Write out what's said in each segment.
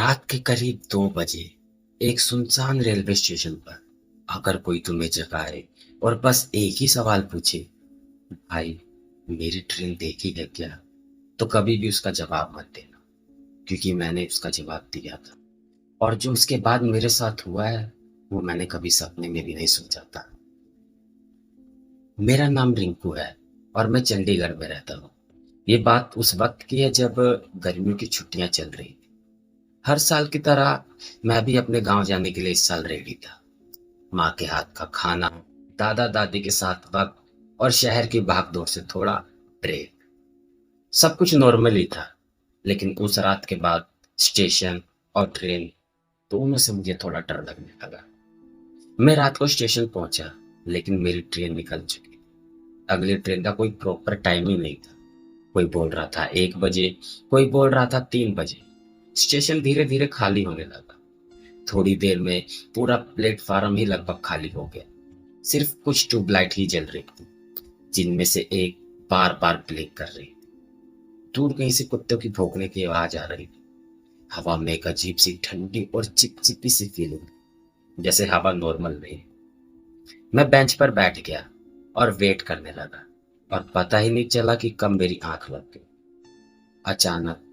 रात के करीब 2 बजे एक सुनसान रेलवे स्टेशन पर अगर कोई तुम्हें जगाए और बस एक ही सवाल पूछे, भाई मेरी ट्रेन देखी है क्या, तो कभी भी उसका जवाब मत देना, क्योंकि मैंने उसका जवाब दिया था। और जो उसके बाद मेरे साथ हुआ है वो मैंने कभी सपने में भी नहीं सोचा था। मेरा नाम रिंकू है और मैं चंडीगढ़ में रहता हूँ। ये बात उस वक्त की है जब गर्मियों की छुट्टियां चल रही थी। हर साल की तरह मैं भी अपने गांव जाने के लिए इस साल रेडी था। माँ के हाथ का खाना, दादा दादी के साथ वक्त और शहर की भागदौड़ से थोड़ा ब्रेक। सब कुछ नॉर्मल ही था, लेकिन उस रात के बाद स्टेशन और ट्रेन दोनों से मुझे थोड़ा डर लगने लगा। मैं रात को स्टेशन पहुंचा, लेकिन मेरी ट्रेन निकल चुकी। अगली ट्रेन का कोई प्रॉपर टाइम ही नहीं था। कोई बोल रहा था 1 बजे, कोई बोल रहा था 3 बजे। स्टेशन धीरे धीरे खाली होने लगा। थोड़ी देर में पूरा प्लेटफार्म ही लगभग खाली हो गया। सिर्फ कुछ ट्यूबलाइट ही जल रही थी, जिनमें से एक बार बार ब्लिंक कर रही थी। दूर कहीं से कुत्तों की भौंकने की आवाज आ रही थी। हवा में एक अजीब सी ठंडी और चिपचिपी सी फीलिंग, जैसे हवा नॉर्मल नहीं। मैं बेंच पर बैठ गया और वेट करने लगा, और पता ही नहीं चला कि कब मेरी आंख लग गई। अचानक,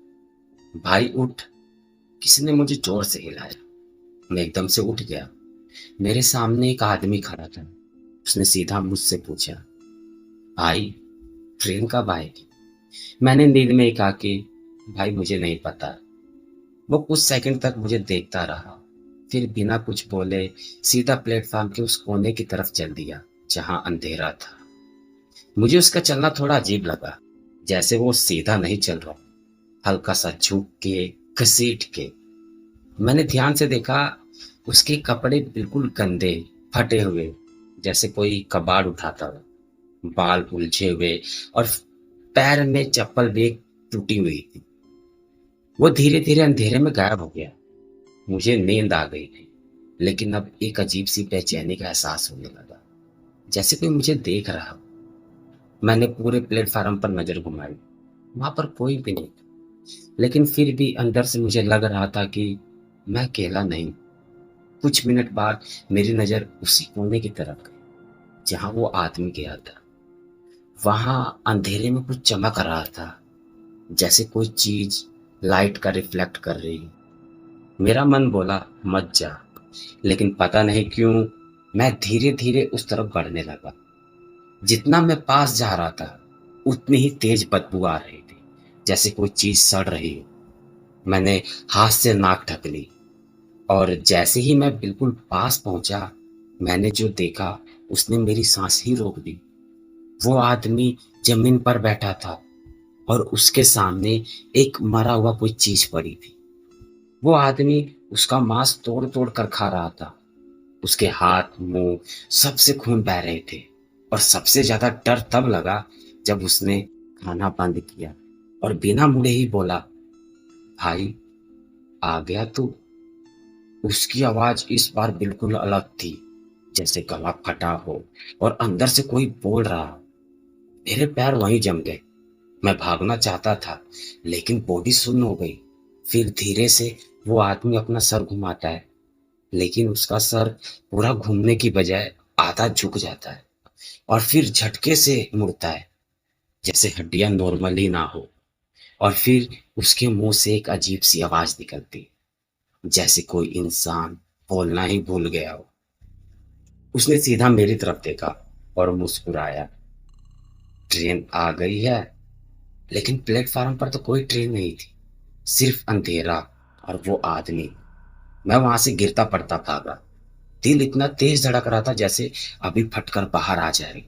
भाई उठ, किसी ने मुझे जोर से हिलाया। मैं एकदम से उठ गया। मेरे सामने एक आदमी खड़ा था। उसने सीधा मुझसे पूछा, भाई ट्रेन कब आएगी? मैंने नींद में ही कहा कि भाई मुझे नहीं पता। वो कुछ सेकंड तक मुझे देखता रहा, फिर बिना कुछ बोले सीधा प्लेटफॉर्म के उस कोने की तरफ चल दिया जहां अंधेरा था। मुझे उसका चलना थोड़ा अजीब लगा, जैसे वो सीधा नहीं चल रहा, हल्का सा झुक के, घसीट के। मैंने ध्यान से देखा, उसके कपड़े बिल्कुल गंदे, फटे हुए, जैसे कोई कबाड़ उठाता हो। बाल उलझे हुए और पैर में चप्पल भी एक टूटी हुई थी। वो धीरे धीरे अंधेरे में गायब हो गया। मुझे नींद आ गई थी, लेकिन अब एक अजीब सी बेचैनी का एहसास होने लगा, जैसे कोई मुझे देख रहा हो। मैंने पूरे प्लेटफार्म पर नजर घुमाई, वहां पर कोई भी नहीं था, लेकिन फिर भी अंदर से मुझे लग रहा था कि मैं अकेला नहीं। कुछ मिनट बाद मेरी नजर उसी कोने की तरफ गई जहां वो आदमी गया था। वहां अंधेरे में कुछ चमक रहा था, जैसे कोई चीज लाइट का रिफ्लेक्ट कर रही है। मेरा मन बोला मत जा, लेकिन पता नहीं क्यों मैं धीरे धीरे उस तरफ बढ़ने लगा। जितना मैं पास जा रहा था, उतनी ही तेज बदबू आ रही थी, जैसे कोई चीज सड़ रही हो। मैंने हाथ से नाक ढक ली, और जैसे ही मैं बिल्कुल पास पहुंचा, मैंने जो देखा उसने मेरी सांस ही रोक दी। वो आदमी जमीन पर बैठा था, और उसके सामने एक मरा हुआ कोई चीज पड़ी थी। वो आदमी उसका मांस तोड़ तोड़ कर खा रहा था। उसके हाथ, मुंह, सबसे खून बह रहे थे। और सबसे ज्यादा डर तब लगा जब उसने खाना बंद किया और बिना मुड़े ही बोला, भाई आ गया तू। उसकी आवाज इस बार बिल्कुल अलग थी, जैसे गला फटा हो और अंदर से कोई बोल रहा हो। मेरे पैर वहीं जम गए। मैं भागना चाहता था, लेकिन बॉडी सुन्न हो गई। फिर धीरे से वो आदमी अपना सर घुमाता है, लेकिन उसका सर पूरा घूमने की बजाय आधा झुक जाता है, और फिर झटके से मुड़ता है, जैसे हड्डियां नॉर्मल ही ना हो। और फिर उसके मुंह से एक अजीब सी आवाज निकलती, जैसे कोई इंसान बोलना ही भूल गया हो। उसने सीधा मेरी तरफ देखा और मुस्कुराया। ट्रेन आ गई है, लेकिन प्लेटफार्म पर तो कोई ट्रेन नहीं थी, सिर्फ अंधेरा और वो आदमी। मैं वहां से गिरता पड़ता भागा। दिल इतना तेज धड़क रहा था जैसे अभी फटकर बाहर आ जाएगा।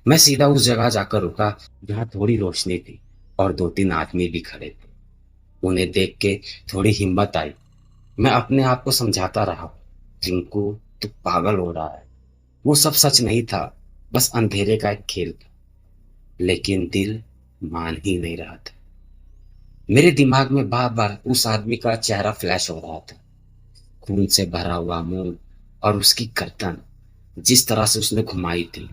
मैं सीधा उस जगह जाकर रुका जहां थोड़ी रोशनी थी और 2-3 आदमी भी खड़े थे। उन्हें देख के थोड़ी हिम्मत आई। मैं अपने आप को समझाता रहा, रिंकू तू पागल हो रहा है, वो सब सच नहीं था, बस अंधेरे का एक खेल था। लेकिन दिल मान ही नहीं रहा था। मेरे दिमाग में बार बार उस आदमी का चेहरा फ्लैश हो रहा था, खून से भरा हुआ मुंह और उसकी गर्दन जिस तरह से उसने घुमाई थी,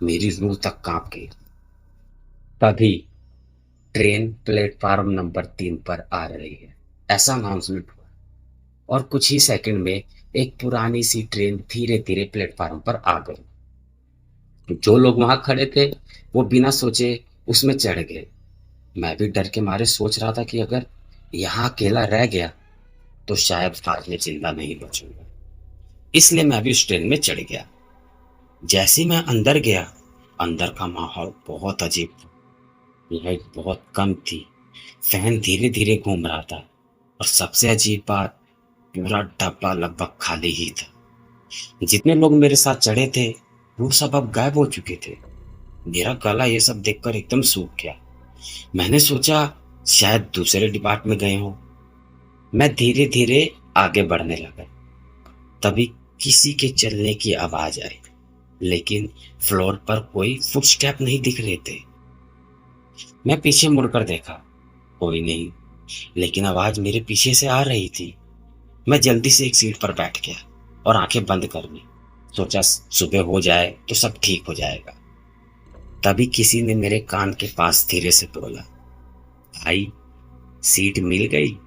मेरी रूह तक कांप गई। तभी ट्रेन प्लेटफार्म नंबर 3 पर आ रही है। ऐसा अनाउंसमेंट हुआ और कुछ ही सेकंड में एक पुरानी सी ट्रेन धीरे-धीरे प्लेटफ़ॉर्म पर आ गई। जो लोग वहाँ खड़े थे, वो बिना सोचे उसमें चढ़ गए। मैं भी डर के मारे सोच रहा था कि अगर यहाँ अकेला रह गया, तो शायद बाद में ज़िंदा नहीं बचूँगा। इसलिए मैं भी उस ट्रेन में चढ़ गया। जैसे ही मैं अंदर गया, अंदर का माहौल बहुत अजीब था। लाइट बहुत कम थी, फैन धीरे-धीरे घूम रहा था और सबसे अजीब बात, पूरा डब्बा लगभग खाली ही था। जितने लोग मेरे साथ चढ़े थे, वो सब अब गायब हो चुके थे। मेरा गला ये सब देखकर एकदम सूख गया। मैंने सोचा शायद दूसरे डिपार्ट में गए हों। मैं धीरे-धीरे आगे बढ़ने लगा। तभी किसी के चलने की आवाज़ आई, लेकिन फ्लोर पर कोई फुटस्टेप नहीं दिख रहे थे। मैं पीछे मुड़कर देखा, कोई नहीं, लेकिन आवाज़ मेरे पीछे से आ रही थी। मैं जल्दी से एक सीट पर बैठ गया और आंखें बंद कर ली। सोचा सुबह हो जाए तो सब ठीक हो जाएगा। तभी किसी ने मेरे कान के पास धीरे से बोला, भाई, सीट मिल गई।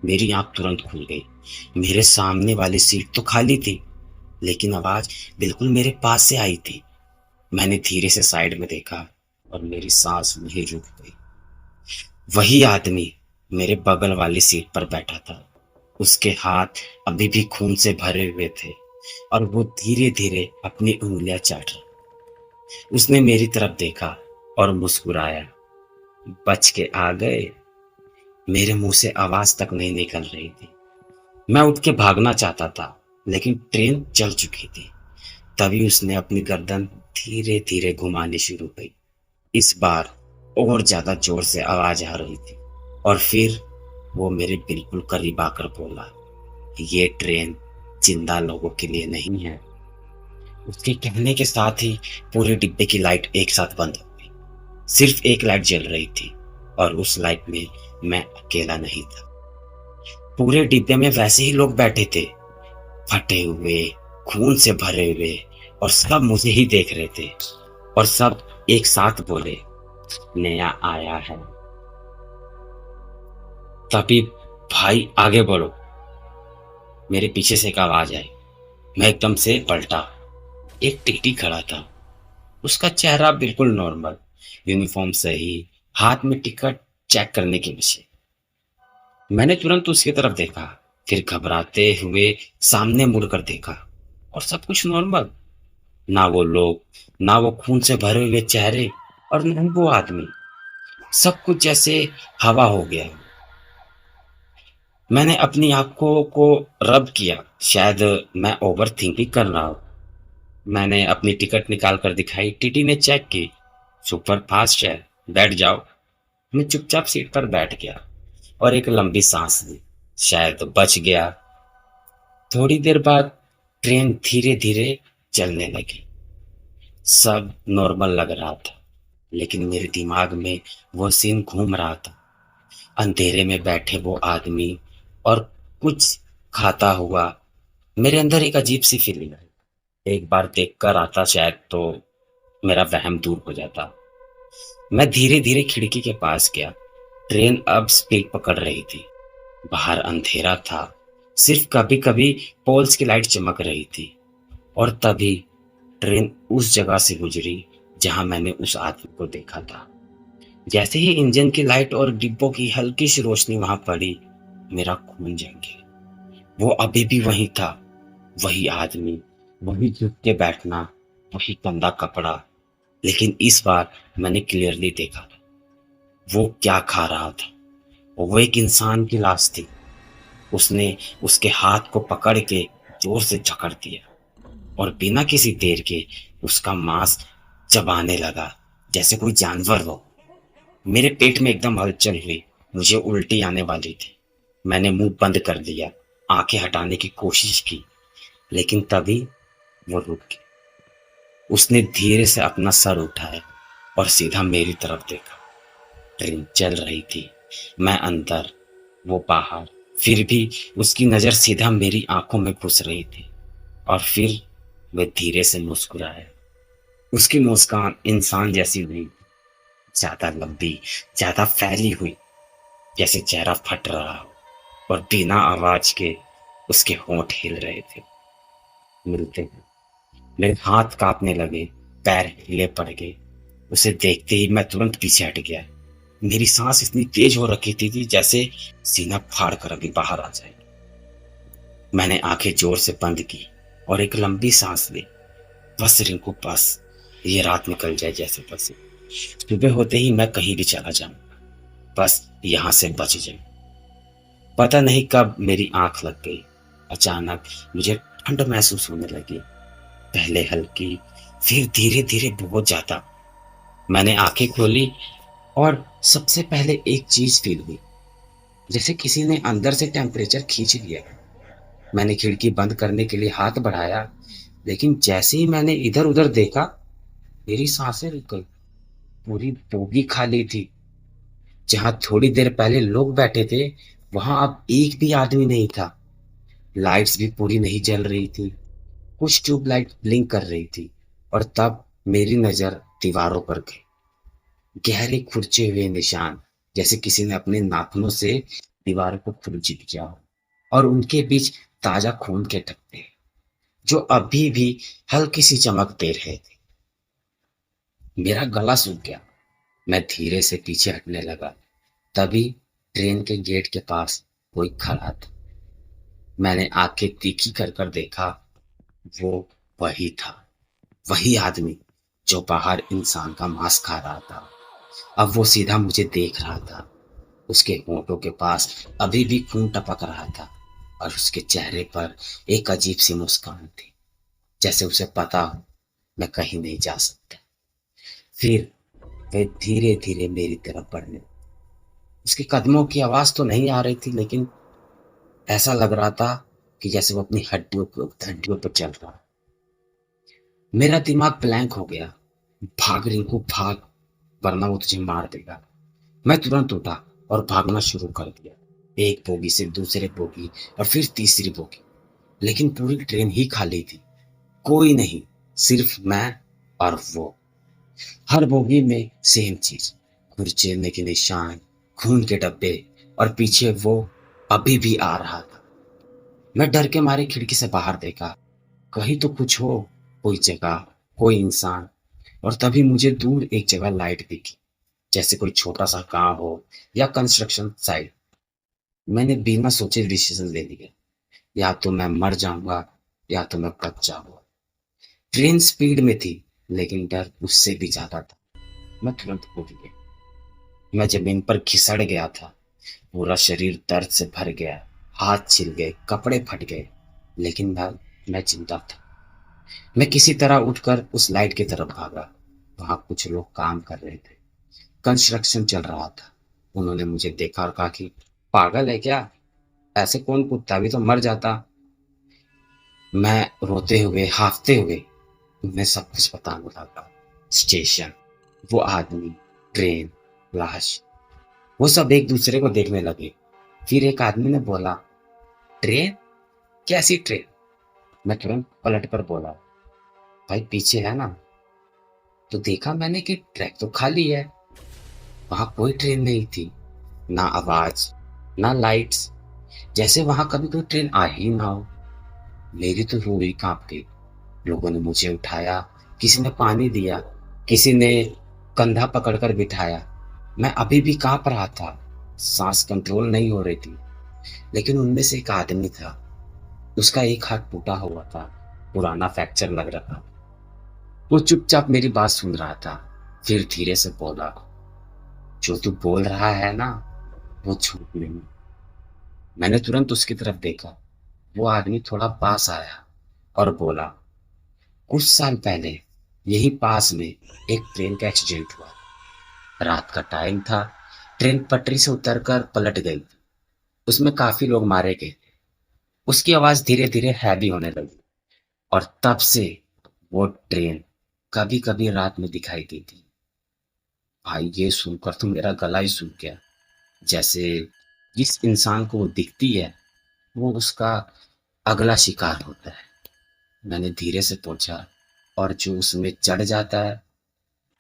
मेरी आंख तुरंत खुल गई। मेरे सामने वाली सीट तो खाली थी, लेकिन आवाज बिल्कुल मेरे पास से आई थी। मैंने धीरे से साइड में देखा और मेरी सांस वहीं रुक गई। वही आदमी मेरे बगल वाली सीट पर बैठा था। उसके हाथ अभी भी खून से भरे हुए थे और वो धीरे धीरे अपनी उंगलियां चाट रहा। उसने मेरी तरफ देखा और मुस्कुराया। बच के आ गए। मेरे मुंह से आवाज तक नहीं निकल रही थी। मैं उठ के भागना चाहता था, लेकिन ट्रेन चल चुकी थी। तभी उसने अपनी गर्दन धीरे धीरे घुमानी शुरू की। इस बार और ज्यादा जोर से आवाज आ रही थी और फिर वो मेरे बिल्कुल करीब आकर बोला, ये ट्रेन जिंदा लोगों के लिए नहीं है। उसके कहने के साथ ही पूरे डिब्बे की लाइट एक साथ बंद हो गई। सिर्फ एक लाइट जल रही थी और उस लाइट में मैं अकेला नहीं था। पूरे डिब्बे में वैसे ही लोग बैठे थे, फटे हुए, खून से भरे हुए, और सब मुझे ही देख रहे थे। और सब एक साथ बोले, नया आया है। तभी, भाई आगे बढ़ो, मेरे पीछे से एक आवाज आई। मैं एकदम से पलटा। एक टीटी खड़ा था। उसका चेहरा बिल्कुल नॉर्मल, यूनिफॉर्म सही, हाथ में टिकट चेक करने की मशीन। मैंने तुरंत उसकी तरफ देखा, फिर घबराते हुए सामने मुड़कर देखा और सब कुछ नॉर्मल। ना वो लोग, ना वो खून से भरे हुए चेहरे, और ना ही वो आदमी। सब कुछ जैसे हवा हो गया। मैंने अपनी आंखों को रब किया, शायद मैं ओवर थिंकिंग कर रहा हूँ। मैंने अपनी टिकट निकाल कर दिखाई। टीटी ने चेक की, सुपर फास्ट है, बैठ जाओ। मैं चुपचाप सीट पर बैठ गया और एक लंबी सांस ली, शायद बच गया। थोड़ी देर बाद ट्रेन धीरे धीरे चलने लगी। सब नॉर्मल लग रहा था, लेकिन मेरे दिमाग में वो सीन घूम रहा था। अंधेरे में बैठे वो आदमी और कुछ खाता हुआ। मेरे अंदर एक अजीब सी फीलिंग आई। एक बार देख कर आता शायद तो मेरा वहम दूर हो जाता। मैं धीरे धीरे खिड़की के पास गया। ट्रेन अब स्पीड पकड़ रही थी। बाहर अंधेरा था, सिर्फ कभी कभी पोल्स की लाइट चमक रही थी। और तभी ट्रेन उस जगह से गुजरी जहां मैंने उस आदमी को देखा था। जैसे ही इंजन की लाइट और डिब्बों की हल्की सी रोशनी वहां पड़ी, मेरा खून जम गया। वो अभी भी वही था, वही आदमी, वही झुक के बैठना, वही गंदा कपड़ा। लेकिन इस बार मैंने क्लियरली देखा था वो क्या खा रहा था। वो एक इंसान की लाश थी। उसने उसके हाथ को पकड़ के जोर से जकड़ दिया और बिना किसी देर के उसका मांस चबाने लगा, जैसे कोई जानवर हो। मेरे पेट में एकदम हलचल हुई। मुझे उल्टी आने वाली थी। मैंने मुंह बंद कर लिया, आंखें हटाने की कोशिश की, लेकिन तभी वो रुक गई। उसने धीरे से अपना सर उठाया और सीधा मेरी तरफ देखा। ट्रेन चल रही थी, मैं अंदर, वो बाहर। फिर भी उसकी नजर सीधा मेरी आंखों में घुस रही थी। और फिर वह धीरे से मुस्कुराया। उसकी मुस्कान इंसान जैसी हुई, ज्यादा लंबी, ज्यादा फैली हुई, जैसे चेहरा फट रहा हो। और बिना आवाज के उसके होंठ हिल रहे थे। मिलते हैं। मेरे हाथ कांपने लगे, पैर हिले पड़ गए। उसे देखते ही मैं तुरंत पीछे हट गया। मेरी सांस इतनी तेज हो रखी थी जैसे सीना फाड़ कर अभी बाहर आ जाए। मैंने आंखें जोर से बंद की और एक लंबी सांस ली। बस रिंकू, बस ये रात निकल जाए जैसे तैसे। सुबह होते ही मैं कहीं भी चला जाऊं, बस यहां से बच जाए। पता नहीं कब मेरी आंख लग गई। अचानक मुझे ठंड महसूस होने लगी। पहले हल्की, फिर धीरे धीरे बहुत ज्यादा। मैंने आंखें खोली और सबसे पहले एक चीज फील हुई, जैसे किसी ने अंदर से टेम्परेचर खींच लिया। मैंने खिड़की बंद करने के लिए हाथ बढ़ाया, लेकिन जैसे ही मैंने इधर उधर देखा, मेरी सांसें रुक गई। पूरी बोगी खाली थी। जहां थोड़ी देर पहले लोग बैठे थे, वहां अब एक भी आदमी नहीं था। लाइट्स भी पूरी नहीं जल रही थी। कुछ ट्यूबलाइट ब्लिंक कर रही थी। और तब मेरी नजर दीवारों पर गई। गहरे खुरचे हुए निशान, जैसे किसी ने अपने नाखूनों से दीवार को खुरचित किया हो। और उनके बीच ताजा खून के टप्पे, जो अभी भी हल्की सी चमक दे रहे थे। मेरा गला सूख गया। मैं धीरे से पीछे हटने लगा। तभी ट्रेन के गेट के पास कोई खड़ा था। मैंने आंखें तीखी कर कर देखा। वो वही था। वही आदमी जो बाहर इंसान का मांस खा रहा था। अब वो सीधा मुझे देख रहा था। उसके होंठों के पास अभी भी खून टपक रहा था। और उसके चेहरे पर एक अजीब सी मुस्कान थी, जैसे उसे पता हो मैं कहीं नहीं जा सकता। फिर वह धीरे धीरे मेरी तरफ बढ़ने। उसके कदमों की आवाज तो नहीं आ रही थी, लेकिन ऐसा लग रहा था कि जैसे वो अपनी हड्डियों पर चल रहा। मेरा दिमाग ब्लैंक हो गया। भाग रिंकू भाग, वरना वो तुझे मार देगा। मैं तुरंत उठा और भागना शुरू कर दिया। एक बोगी से दूसरे बोगी और फिर तीसरी बोगी। लेकिन पूरी ट्रेन ही खाली थी। कोई नहीं, सिर्फ मैं और वो। हर बोगी में सेम चीज, खुरचेने के निशान, खून के डब्बे, और पीछे वो अभी भी आ रहा था। मैं डर के मारे खिड़की से बाहर देखा। कहीं तो कुछ हो, कोई जगह, कोई इंसान। और तभी मुझे दूर एक जगह लाइट दिखी, जैसे कोई छोटा सा गांव हो या कंस्ट्रक्शन साइट। मैंने बिना सोचे डिसीजन ले लिया। या तो मैं मर जाऊंगा या तो मैं बच जाऊंगा। ट्रेन स्पीड में थी, लेकिन डर उससे भी ज्यादा था। मैं तुरंत कूद गया। मैं जमीन पर घिसड़ गया था। पूरा शरीर दर्द से भर गया। हाथ छिल गए, कपड़े फट गए। लेकिन मैं जिंदा था। मैं किसी तरह उठकर उस लाइट की तरफ भागा। वहां कुछ लोग काम कर रहे थे। कंस्ट्रक्शन चल रहा था। उन्होंने मुझे देखा और कहा कि पागल है क्या, ऐसे कौन कूदता, अभी तो मर जाता। मैं रोते हुए, हाफते हुए उन्हें सब कुछ बताने लगा। स्टेशन, वो आदमी, ट्रेन, लाश, वो सब एक दूसरे को देखने लगे। फिर एक आदमी ने बोला, ट्रेन? कैसी ट्रेन? मैं तुरंत पलट कर बोला, भाई पीछे है ना। तो देखा मैंने कि ट्रैक तो खाली है। वहां कोई ट्रेन नहीं थी। ना आवाज, ना लाइट्स, जैसे वहां कभी कोई ट्रेन आ ही ना हो। मेरी तो रूह ही कांप गई। लोगों ने मुझे उठाया, किसी ने पानी दिया, किसी ने कंधा पकड़कर बिठाया। मैं अभी भी कांप रहा था। सांस कंट्रोल नहीं हो रही थी। लेकिन उनमें से एक आदमी था। उसका एक हाथ टूटा हुआ था, पुराना फ्रैक्चर लग रहा था। वो चुपचाप मेरी बात सुन रहा था। फिर धीरे से बोला, जो तू बोल रहा है ना, वो झूठ नहीं। मैंने तुरंत उसकी तरफ देखा। वो आदमी थोड़ा पास आया और बोला, कुछ साल पहले यही पास में एक ट्रेन का एक्सीडेंट हुआ। रात का टाइम था। ट्रेन पटरी से उतरकर पलट गई। उसमें काफी लोग मारे गए। उसकी आवाज धीरे धीरे हैवी होने लगी। और तब से वो ट्रेन कभी कभी रात में दिखाई देती। भाई ये सुनकर तो मेरा गला ही सूख गया। जैसे जिस इंसान को वो दिखती है, वो उसका अगला शिकार होता है। मैंने धीरे से पूछा, और जो उसमें चढ़ जाता है?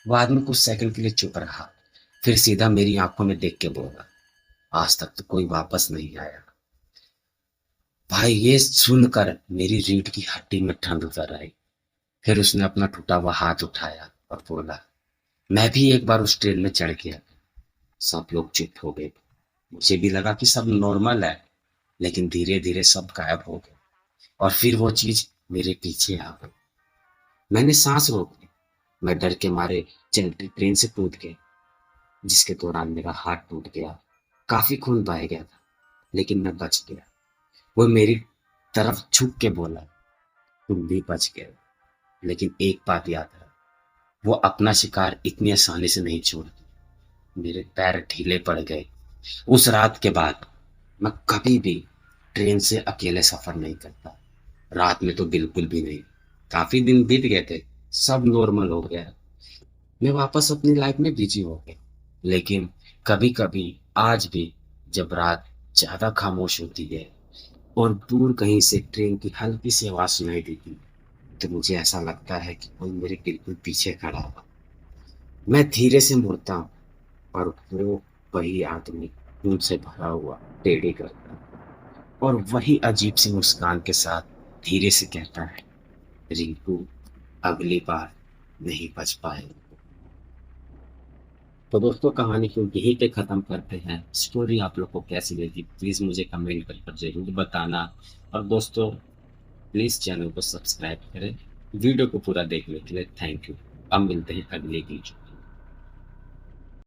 वो आदमी कुछ सेकंड के लिए चुप रहा। फिर सीधा मेरी आंखों में देख के बोला, आज तक तो कोई वापस नहीं आया। भाई ये सुनकर मेरी रीढ़ की हड्डी में ठंड उतर आई। फिर उसने अपना टूटा हुआ हाथ उठाया और बोला, मैं भी एक बार उस ट्रेन में चढ़ गया। सब लोग चुप हो गए। मुझे भी लगा कि सब नॉर्मल है, लेकिन धीरे धीरे सब गायब हो गए और फिर वो चीज मेरे पीछे आ गई। मैंने सांस रोक ली। मैं डर के मारे चलती ट्रेन से कूद गया, जिसके दौरान मेरा हाथ टूट गया। काफी खून बह गया था, लेकिन मैं बच गया। वो मेरी तरफ झुक के बोला, तुम भी बच गए, लेकिन एक बात याद रख, वो अपना शिकार इतनी आसानी से नहीं छोड़ती। मेरे पैर ढीले पड़ गए। उस रात के बाद मैं कभी भी ट्रेन से अकेले सफर नहीं करता। रात में तो बिल्कुल भी नहीं। काफी दिन बीत गए थे, सब नॉर्मल हो गया। मैं वापस अपनी लाइफ में बिजी हो गया। लेकिन कभी कभी आज भी जब रात ज्यादा खामोश होती है और दूर कहीं से ट्रेन की हल्की सी आवाज सुनाई देती है, तो मुझे ऐसा लगता है कि कोई मेरे बिल्कुल पीछे खड़ा हुआ। मैं धीरे से मुड़ता हूँ और वो वही आदमी, खून से भरा हुआ, टेढ़ी करता और वही अजीब सी मुस्कान के साथ धीरे से कहता है, रिंकू, अगली बार नहीं बच पाए। तो दोस्तों कहानी को यहीं पे खत्म करते हैं। स्टोरी आप लोग को कैसी लगी प्लीज मुझे कमेंट कर जरूर बताना। और दोस्तों प्लीज चैनल को सब्सक्राइब करें। वीडियो को पूरा देखने के लिए थैंक यू। अब मिलते हैं अगले वीडियो।